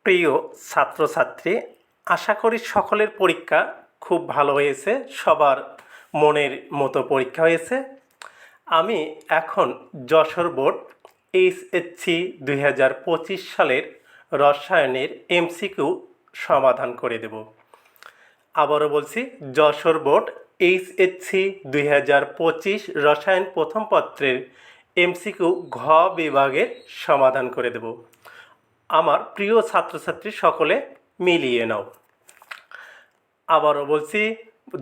প্রিয় ছাত্রছাত্রী, আশা করি সকলের পরীক্ষা খুব ভালো হয়েছে, সবার মনের মতো পরীক্ষা হয়েছে। আমি এখন যশোর বোর্ড এইচএসসি 2025 সালের রসায়নের এমসিকিউ সমাধান করে দেব। আবারও বলছি, যশোর বোর্ড এইচএসসি 2025 রসায়ন প্রথম পত্রের এমসিকিউ ঘ বিভাগের সমাধান করে দেব। আমার প্রিয় ছাত্রছাত্রী সকলে মিলিয়ে নাও। আবারও বলছি,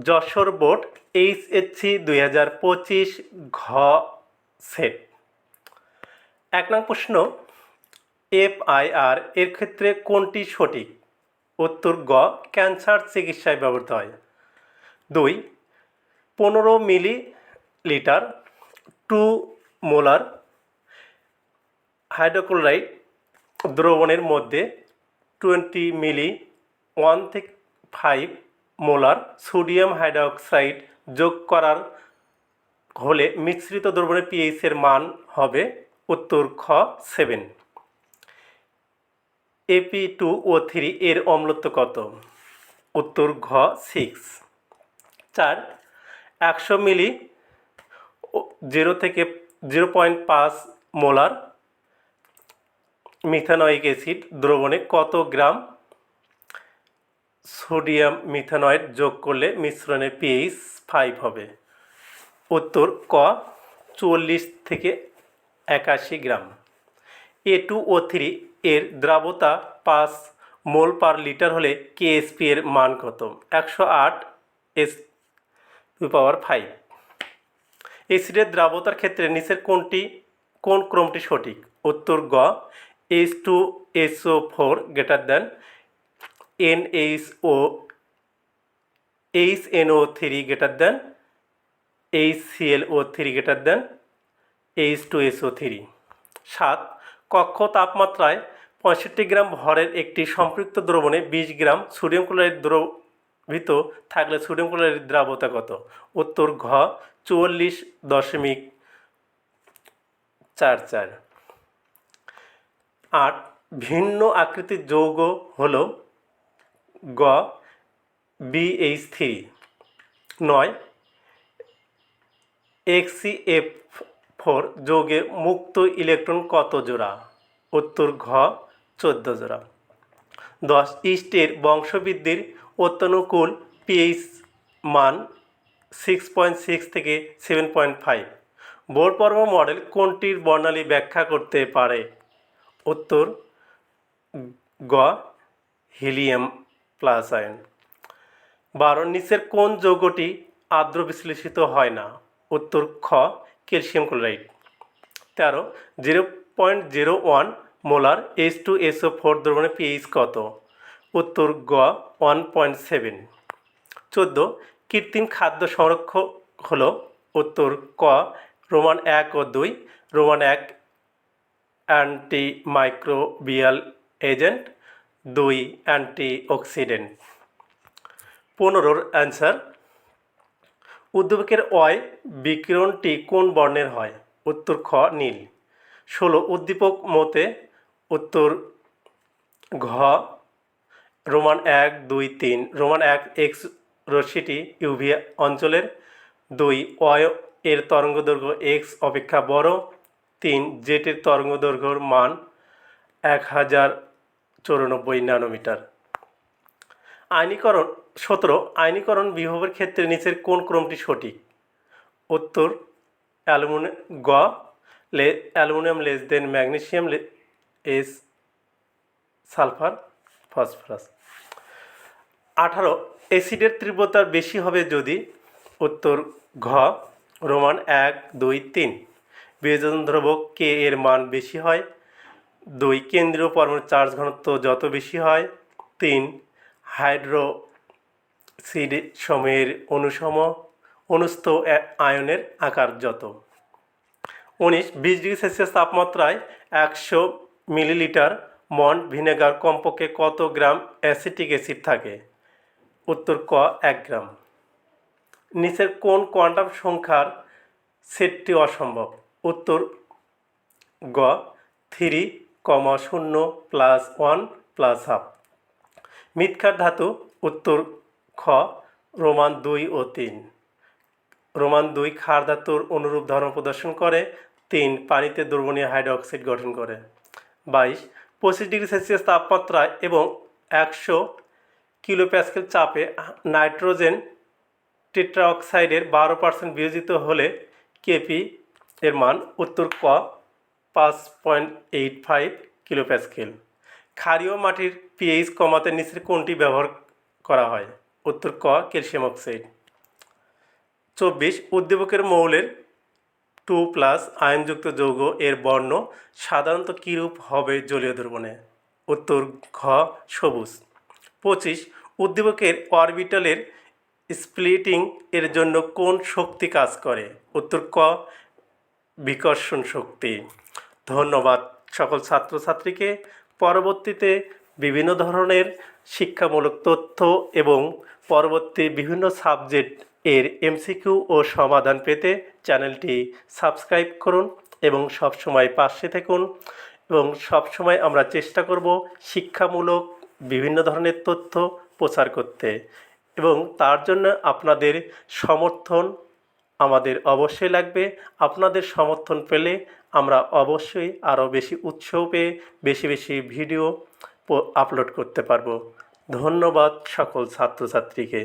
যশোর বোর্ড এইচএসসি 2025 ঘ সেট। 1 নং প্রশ্ন, FIR এর ক্ষেত্রে কোনটি সঠিক? উত্তর গ, ক্যান্সার চিকিৎসায় ব্যবহৃত হয়। 2, 15 মিলিলিটার 2 মোলার হাইড্রোক্লোরাইড দ্রবণের মধ্যে 20 মিলি 1 থেকে 5 মোলার সোডিয়াম হাইড্রোক্সাইড যোগ করার হলে মিশ্রিত দ্রবণের পিএইচ এর মান হবে উত্তর খ 7। Fe2O3 এর অম্লত্ব কত? উত্তর ঘ 6। 4, 100 মিলি 0 থেকে 0.5 মোলার মিথানোয়িক অ্যাসিড দ্রবণে কত গ্রাম সোডিয়াম মিথানয়েড যোগ করলে মিশ্রণের পিএইচ 5 হবে? উত্তর ক 44 থেকে 81 গ্রাম। A2O3 এর দ্রাবতা 5 মোল পার লিটার হলে KSP এর মান কত? 108 S⁵। অ্যাসিডের দ্রাবতার ক্ষেত্রে নিচের কোন ক্রমটি সঠিক? উত্তর গ, H2SO4 greater than HNO3 greater than HClO3 greater than H2SO3। 7, কক্ষ তাপমাত্রায় 65 গ্রাম ভরের একটি সম্পৃক্ত দ্রবণে 20 গ্রাম সোডিয়াম ক্লোরাইড দ্রবীভূত থাকলে সোডিয়াম ক্লোরাইডের দ্রাবতা কত? উত্তর ঘ 44.44। 8, ভিন্ন আকৃতির যৌগ হল গ BH3। 9, HCF4 যৌগে মুক্ত ইলেকট্রন কত জোড়া? উত্তর ঘ 14 জোড়া। 10, ইস্টের বংশবৃদ্ধির অত্যনুকূল পিএইচ মান 6.6 থেকে 7.5। বোরপর্ব মডেল কোনটির বর্ণালী ব্যাখ্যা করতে পারে? উত্তর গ হিলিয়াম প্লাস আয়ন। 12, নিচের কোন যৌগটি আর্দ্র বিশ্লেষিত হয় না? উত্তর খ ক্যালসিয়াম ক্লোরাইড। 13, 0.01 মোলার H2SO4 দ্রবণের পিএইচ কত? উত্তর গ 1.7। 14, কৃত্রিম খাদ্য সংরক্ষক হলো? উত্তর ক রোমান 1 ও 2। Roman 1 antimicrobial agent, 2 antioxidant. 15 answer, উদ্দীপকের অয় বিকিরণটি কোন বর্ণের হয়? উত্তর খ নীল। 16, উদ্দীপক মতে উত্তর ঘ রোমান 1, 2, 3। রোমান 1 এক্স রশ্মিটি ইউভি অঞ্চলের। 2 অয় এর তরঙ্গদৈর্ঘ্য এক্স অপেক্ষা বড়। 3 জেটের তরঙ্গদৈর্ঘ্যর মান 1094 ন্যানোমিটার। 17, আয়নীকরণ বিভবের ক্ষেত্রে নিচের কোন ক্রমটি সঠিক? উত্তর aluminium less than magnesium S sulphur phosphorus. 18, অ্যাসিডের তীব্রতা বেশি হবে যদি? উত্তর ঘ রোমান 1, 2, 3। বিয়োজন ধ্রুবক কে এর মান বেশি হয়। 2 কেন্দ্রীয় পরমাণুর চার্জ ঘনত্ব যত বেশি হয়। 3 হাইড্রোক্সিড সময়ের অনুস্থ আয়নের আকার যত। 19, 20 ডিগ্রি সেলসিয়াস তাপমাত্রায় 100 মিলিলিটার মন্ড ভিনেগার কমপক্ষে কত গ্রাম অ্যাসিটিক অ্যাসিড থাকে? উত্তর ক 1 গ্রাম। নিচের কোন কোয়ান্টাম সংখ্যার সেটটি অসম্ভব? উত্তর গ 3, 0 + 1 প্লাস হাফ। মৃৎক্ষার ধাতু উত্তর খ রোমান 2 ও 3। রোমান 2 ক্ষার ধাতুর অনুরূপ ধর্ম প্রদর্শন করে, 3 পানিতে দ্রবণীয় হাইড্রোক্সাইড গঠন করে। 22 25 ডিগ্রি সেলসিয়াস তাপমাত্রায় এবং 100 কিলোপ্যাসকেল চাপে নাইট্রোজেন টেট্রাঅক্সাইডের 12% বিয়োজিত হলে কেপি এর মান উত্তর ক 5.85 কিলোপ্যাসকেল। ক্ষারীয় মাটির পিএইচ কমাতে নিচের কোনটি ব্যবহার করা হয়? উত্তর ক ক্যালসিয়াম অক্সাইড। 24 উদ্দীপকের মৌলের 2+ আয়নযুক্ত যৌগ এর বর্ণ সাধারণত কীরূপ হবে জলীয় দ্রবণে? উত্তর ঘ সবুজ। 25 উদ্দীপকের অরবিটালের স্প্লিটিং এর জন্য কোন শক্তি কাজ করে? উত্তর ক বিকর্ষণ শক্তি। ধন্যবাদ সকল ছাত্রছাত্রীকে। পরবর্তীতে বিভিন্ন ধরনের শিক্ষামূলক তথ্য এবং পরবর্তী বিভিন্ন সাবজেক্ট এর এমসিকিউ ও সমাধান পেতে চ্যানেলটি সাবস্ক্রাইব করুন এবং সবসময় পাশে থাকুন এবং সবসময় আমরা চেষ্টা করব শিক্ষামূলক বিভিন্ন ধরনের তথ্য প্রচার করতে এবং তার জন্য আপনাদের সমর্থন আমাদের অবশ্যই লাগবে। আপনাদের সমর্থন পেলে আমরা অবশ্যই আরও বেশি উৎসাহ পেয়ে বেশি বেশি ভিডিও আপলোড করতে পারবো। ধন্যবাদ সকল ছাত্রছাত্রীকে।